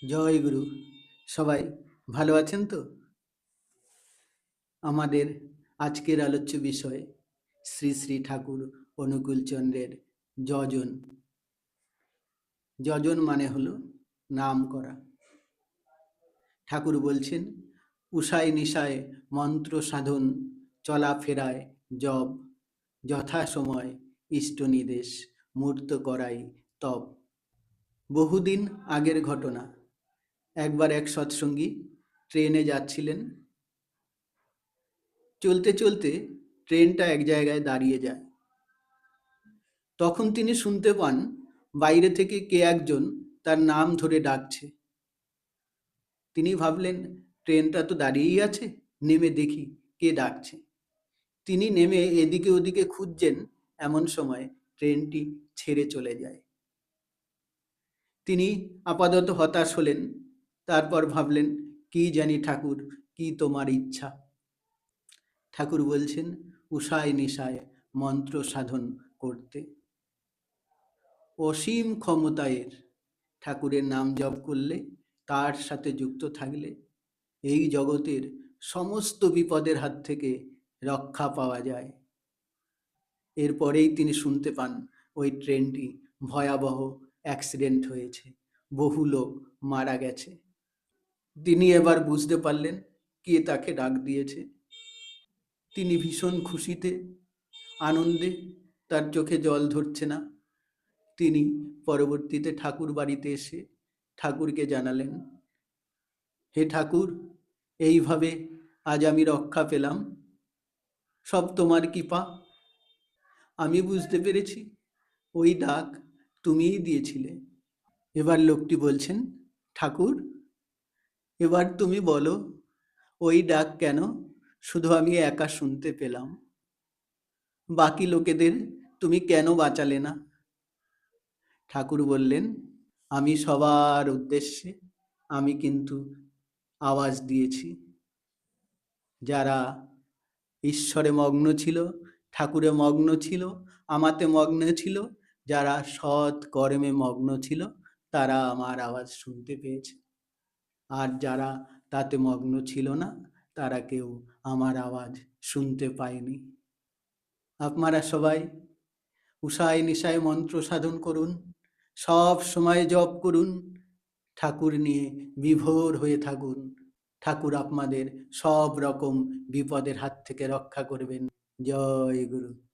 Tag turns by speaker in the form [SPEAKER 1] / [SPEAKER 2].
[SPEAKER 1] জয় গুরু। সবাই ভালো আছেন তো? আমাদের আজকের আলোচ্য বিষয় শ্রী শ্রী ঠাকুর অনুকূলচন্দ্রের যজন। যজন মানে হলো নাম করা। ঠাকুর বলছেন, উষায় নিশায় মন্ত্র সাধন, চলাফেরায় জপ, যথাসময় ইষ্ট নিদেশ, মূর্ত করাই তপ। বহুদিন আগের ঘটনা। একবার এক সৎসঙ্গী ট্রেনে যাচ্ছিলেন। চলতে চলতে ট্রেনটা এক জায়গায় দাঁড়িয়ে যায়। তখন তিনি শুনতে পান বাইরে থেকে কে একজন তার নাম ধরে ডাকছে। তিনি ভাবলেন, ট্রেনটা তো দাঁড়িয়েই আছে, নেমে দেখি কে ডাকছে। তিনি নেমে এদিকে ওদিকে খুঁজছেন, এমন সময় ট্রেনটি ছেড়ে চলে যায়। তিনি আপাতত হতাশ হলেন। তারপর ভাবলেন, কি জানি ঠাকুর, কি তোমার ইচ্ছা? ঠাকুর বলছেন, উষায় নিশায় মন্ত্র সাধন করতে। অসীম ক্ষমতায়ের ঠাকুরের নাম জপ করলে, তার সাথে যুক্ত থাকলে এই জগতের সমস্ত বিপদের হাত থেকে রক্ষা পাওয়া যায়। এরপরেই তিনি শুনতে পান ওই ট্রেনটি ভয়াবহ অ্যাক্সিডেন্ট হয়েছে, বহু লোক মারা গেছে। তিনি এবার বুঝতে পারলেন কে তাকে ডাক দিয়েছে। তিনি ভীষণ খুশিতে, আনন্দে, তার চোখে জল ধরছে না। তিনি পরবর্তীতে ঠাকুর বাড়িতে এসে ঠাকুরকে জানালেন, হে ঠাকুর, এইভাবে আজ আমি রক্ষা পেলাম, সব তোমার কৃপা। আমি বুঝতে পেরেছি ওই ডাক তুমিই দিয়েছিলে। এবার লোকটি বলছেন, ঠাকুর, এবার তুমি বলো ওই ডাক কেন শুধু আমি একা শুনতে পেলাম? বাকি লোকেদের তুমি কেন বাঁচালে না? ঠাকুর বললেন, আমি সবার উদ্দেশ্যে আমি কিন্তু আওয়াজ দিয়েছি। যারা ঈশ্বরে মগ্ন ছিল, ঠাকুরে মগ্ন ছিল, আমাতে মগ্ন ছিল, যারা সৎ কর্মে মগ্ন ছিল, তারা আমার আওয়াজ শুনতে পেয়েছে। আর যারা তাতে মগ্ন ছিল না, তারা কেউ আমার আওয়াজ শুনতে পায়নি। আপনারা সবাই উষায় নিশায় মন্ত্র সাধন করুন, সব সময় জপ করুন, ঠাকুর নিয়ে বিভোর হয়ে থাকুন। ঠাকুর আপনাদের সব রকম বিপদের হাত থেকে রক্ষা করবেন। জয় গুরু।